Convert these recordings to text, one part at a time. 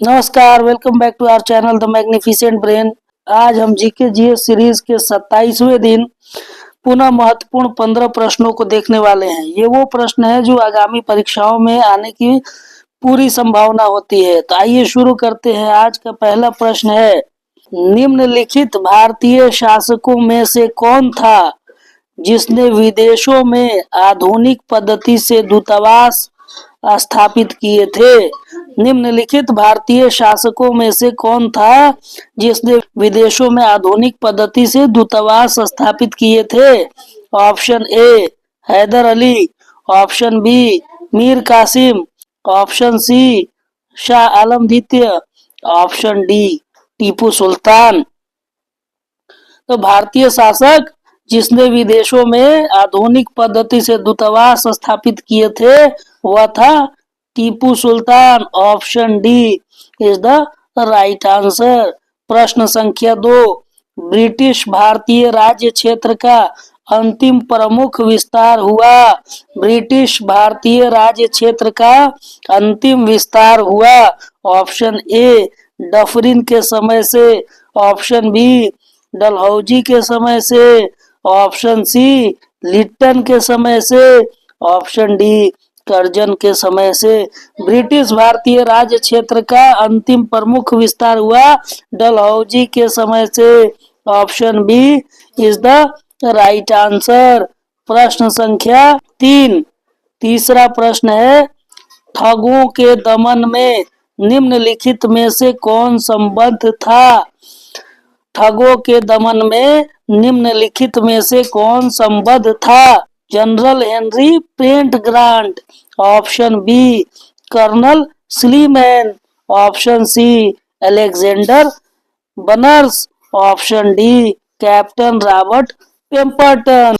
नमस्कार, welcome back to our channel the magnificent brain. आज हम जीके जीएस सीरीज के 27वें दिन पुनः महत्वपूर्ण 15 प्रश्नों को देखने वाले हैं। ये वो प्रश्न है जो आगामी परीक्षाओं में आने की पूरी संभावना होती है। तो आइए शुरू करते हैं। आज का पहला प्रश्न है, निम्नलिखित भारतीय शासकों में से कौन था जिसने विदेशों में आधुनिक पद्धति से दूतावास स्थापित किए थे? निम्नलिखित भारतीय शासकों में से कौन था जिसने विदेशों में आधुनिक पद्धति से दूतावास स्थापित किए थे? Option A Hyder Ali, option B Mir Qasim, option C Shah Alam द्वितीय, ऑप्शन डी टीपू सुल्तान। तो भारतीय शासक जिसने विदेशों में आधुनिक पद्धति से दूतावास स्थापित किए थे वह था Tipu Sultan. Option D is the right answer. प्रश्न संख्या 2, ब्रिटिश भारतीय राज्य क्षेत्र का अंतिम प्रमुख विस्तार हुआ। ब्रिटिश भारतीय राज्य क्षेत्र का अंतिम विस्तार हुआ। ऑप्शन ए डफरिन के समय से, ऑप्शन बी डलहौजी के समय से, ऑप्शन सी लिट्टन के समय से, ऑप्शन डी कर्जन के समय से। ब्रिटिश भारतीय राज्य क्षेत्र का अंतिम प्रमुख विस्तार हुआ डलहौजी के समय से। Option B is the right answer. प्रश्न संख्या 3, तीसरा प्रश्न है, ठगों के दमन में निम्नलिखित में से कौन संबद्ध था? ठगों के दमन में निम्नलिखित में से कौन संबद्ध था? General Henry Paint Grant, option B Colonel Sleeman, option C Alexander Burnes, option D Captain Robert Pemberton.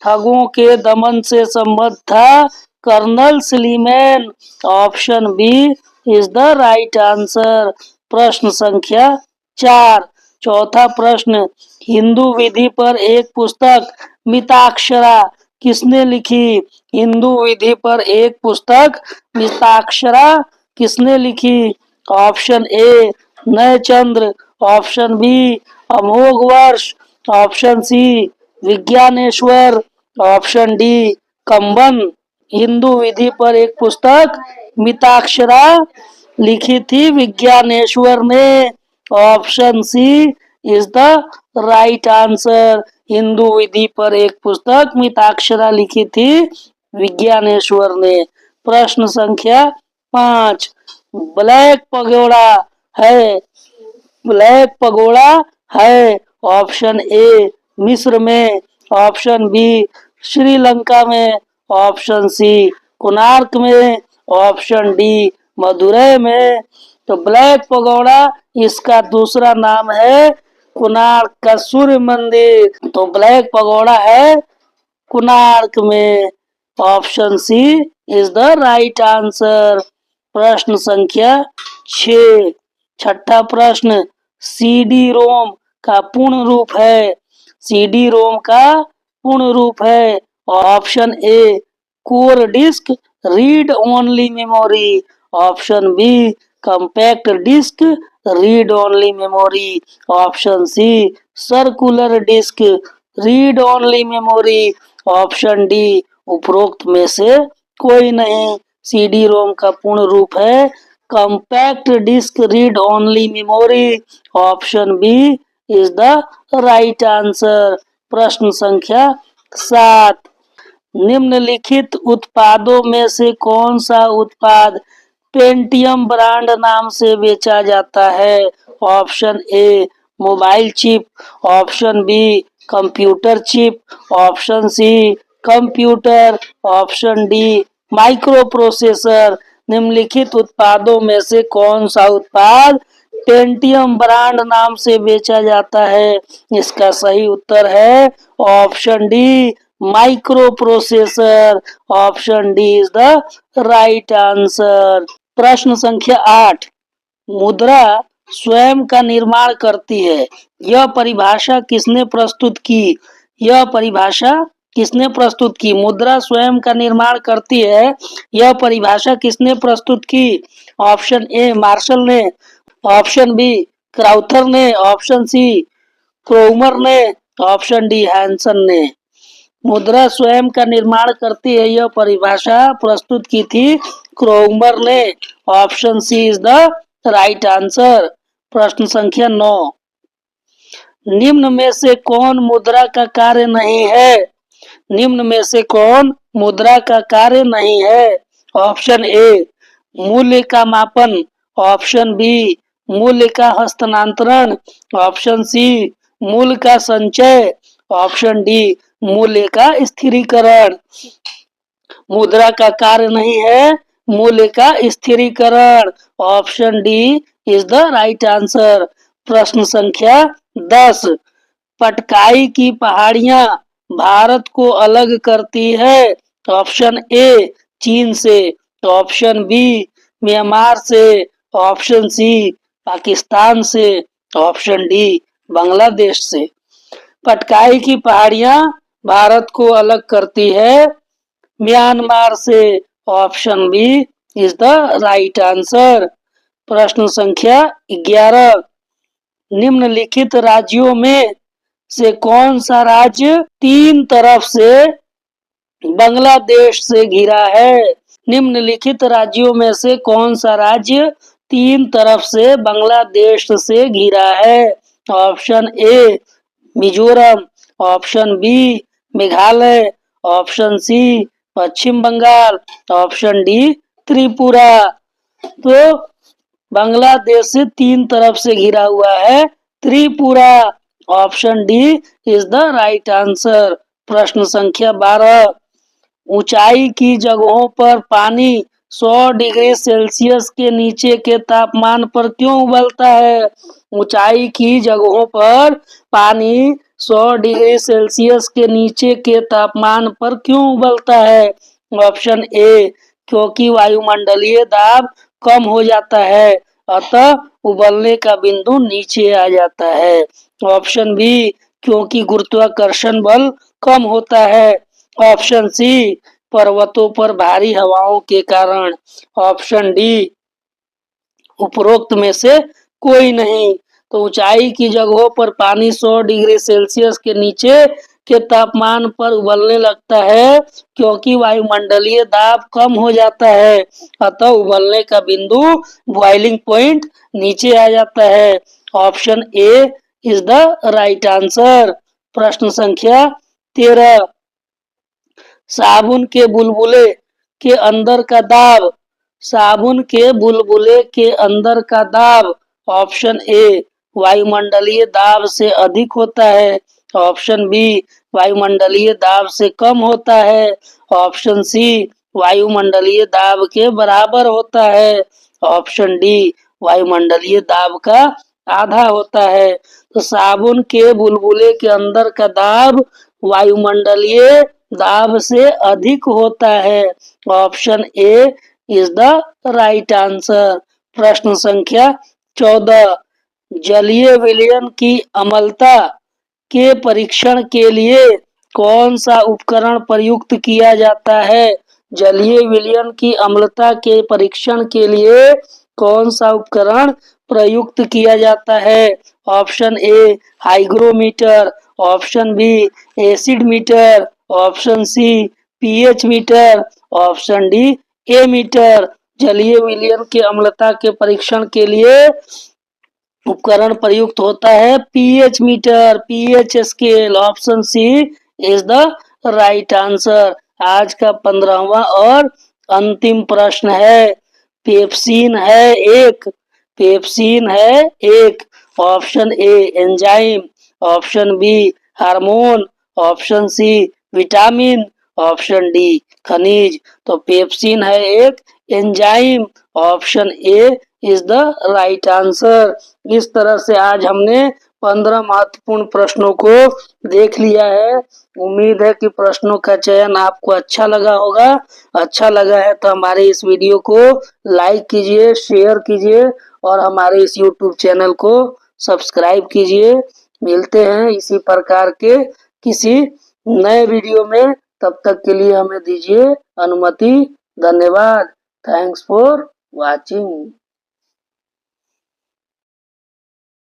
ठगों के दमन से संबद्ध था Colonel Sleeman. Option B is the right answer. प्रश्न संख्या 4, चौथा प्रश्न, हिंदू विधि पर एक पुस्तक मिताक्षरा किसने लिखी? हिंदू विधि पर एक पुस्तक मिताक्षरा किसने लिखी? Option A Nayachandra, option B Amoghavarsha, option C Vijnaneshwara, option D Kamban. Hindu विधि पर एक पुस्तक मिताक्षरा लिखी थी विज्ञानेश्वर ने। Option C is the right answer. Hindu विधि पर एक पुस्तक मिताक्षरा लिखी थी विज्ञानेश्वर ने। प्रश्न संख्या 5, ब्लैक पगोड़ा है ब्लैक पगोड़ा है ऑप्शन ए मिस्र में, ऑप्शन बी श्रीलंका में, ऑप्शन सी कोणार्क में, ऑप्शन डी मदुरै में। तो ब्लैक पगोड़ा इसका दूसरा नाम है कोणार्क का सूर्य मंदिर। तो ब्लैक पगोड़ा है कोणार्क में। Option C is the right answer. प्रश्न संख्या 6, छठा प्रश्न, सीडी रोम का पूर्ण रूप है। सीडी रोम का पूर्ण रूप है। Option A core disc read only memory, option B compact disc read only memory, option C circular disc read only memory, option D उपरोक्त में से कोई नहीं। सीडी रोम का पूर्ण रूप है compact disc read only memory. Option B is the right answer. प्रश्न संख्या 7, निम्नलिखित उत्पादों में से कौन सा उत्पाद पेंटियम ब्रांड नाम से बेचा जाता है? Option A mobile chip, option B computer chip, option C computer, option D microprocessor. निम्नलिखित उत्पादों में से कौन सा उत्पाद पेंटियम ब्रांड नाम से बेचा जाता है? इसका सही उत्तर है option D micro processor. Option D is the right answer. प्रश्न संख्या 8, मुद्रा स्वयं का निर्माण करती है, यह परिभाषा किसने प्रस्तुत की? यह परिभाषा किसने प्रस्तुत की? मुद्रा स्वयं का निर्माण करती है, यह परिभाषा किसने प्रस्तुत की? ऑप्शन ए मार्शल ने, ऑप्शन बी क्राउथर ने, ऑप्शन सी क्रोमर ने, ऑप्शन डी हैंसन ने। मुद्रा स्वयं का निर्माण करती है, यह परिभाषा प्रस्तुत की थी क्रोमर ने। Option C is the right answer. प्रश्न संख्या 9, निम्न में से कौन मुद्रा का कार्य नहीं है? निम्न में से कौन मुद्रा का कार्य नहीं है? ऑप्शन ए मूल्य का मापन, ऑप्शन बी मूल्य का हस्तांतरण, ऑप्शन सी मूल्य का संचय, ऑप्शन डी मूल्य का स्थिरीकरण। मुद्रा का कार्य नहीं है, मूल्य का स्थिरीकरण। Option D is the right answer. प्रश्न संख्या 10, पटकाई की पहाड़ियां भारत को अलग करती है। ऑप्शन ए चीन से, ऑप्शन बी म्यांमार से, ऑप्शन सी पाकिस्तान से, ऑप्शन डी बांग्लादेश से। पटकाई की पहाड़ियां भारत को अलग करती है म्यांमार से। Option B is the right answer. प्रश्न संख्या 11, निम्नलिखित राज्यों में से कौन सा राज्य तीन तरफ से बांग्लादेश से घिरा है? निम्नलिखित राज्यों में से कौन सा राज्य तीन तरफ से बांग्लादेश से घिरा है? Option A Mizoram, option B Meghalaya, option C Paschim Bangal, option D Tripura. तो बांग्लादेश से तीन तरफ से घिरा हुआ है Tripura. Option D is the right answer. प्रश्न संख्या 12, ऊंचाई की जगहों पर पानी 100 डिग्री सेल्सियस के नीचे के तापमान पर क्यों उबलता है? ऊंचाई की जगहों पर पानी 100 डिग्री सेल्सियस के नीचे के तापमान पर क्यों उबलता है? ऑप्शन ए क्योंकि वायुमंडलीय दाब कम हो जाता है, अतः उबलने का बिंदु नीचे आ जाता है। ऑप्शन बी क्योंकि गुरुत्वाकर्षण बल कम होता है, ऑप्शन सी पर्वतों पर भारी हवाओं के कारण, ऑप्शन डी उपरोक्त में से कोई नहीं। तो ऊंचाई की जगहों पर पानी 100 डिग्री सेल्सियस के नीचे के तापमान पर उबलने लगता है क्योंकि वायुमंडलीय दाब कम हो जाता है, अतः उबलने का बिंदु बॉइलिंग पॉइंट नीचे आ जाता है। Option A is the right answer. प्रश्न संख्या 13, साबुन के बुलबुले के अंदर का दाब, साबुन के बुलबुले के अंदर का दाब ऑप्शन ए वायुमंडलीय दाब से अधिक होता है, ऑप्शन बी वायुमंडलीय दाब से कम होता है, ऑप्शन सी वायुमंडलीय दाब के बराबर होता है, ऑप्शन डी वायुमंडलीय दाब का आधा होता है। तो साबुन के बुलबुले के अंदर का दाब वायुमंडलीय दाब से अधिक होता है। Option A is the right answer. प्रश्न संख्या 14, जलीय विलयन की अम्लता के परीक्षण के लिए कौन सा उपकरण प्रयुक्त किया जाता है? जलीय विलयन की अम्लता के परीक्षण के लिए कौन सा उपकरण प्रयुक्त किया जाता है? Option A hygrometer, option B acid meter, option C pH meter, option D ammeter. जलीय विलयन की अम्लता के परीक्षण के लिए उपकरण प्रयुक्त होता है pH meter, pH scale. Option C is the right answer. आज का 15वां और अंतिम प्रश्न है, पेप्सिन है एक, पेप्सिन है एक। Option A enzyme, option B hormone, option C vitamin, option D खनिज। तो पेप्सिन है एक enzyme. Option A is the right answer. इस तरह से आज हमने 15 महत्वपूर्ण प्रश्नों को देख लिया है। उम्मीद है कि प्रश्नों का चयन आपको अच्छा लगा होगा। अच्छा लगा है तो हमारे इस वीडियो को लाइक कीजिए, शेयर कीजिए और हमारे इस YouTube चैनल को सब्सक्राइब कीजिए। मिलते हैं इसी प्रकार के किसी नए वीडियो में। तब तक के लिए हमें दीजिए अनुमति। धन्यवाद। Thanks for watching.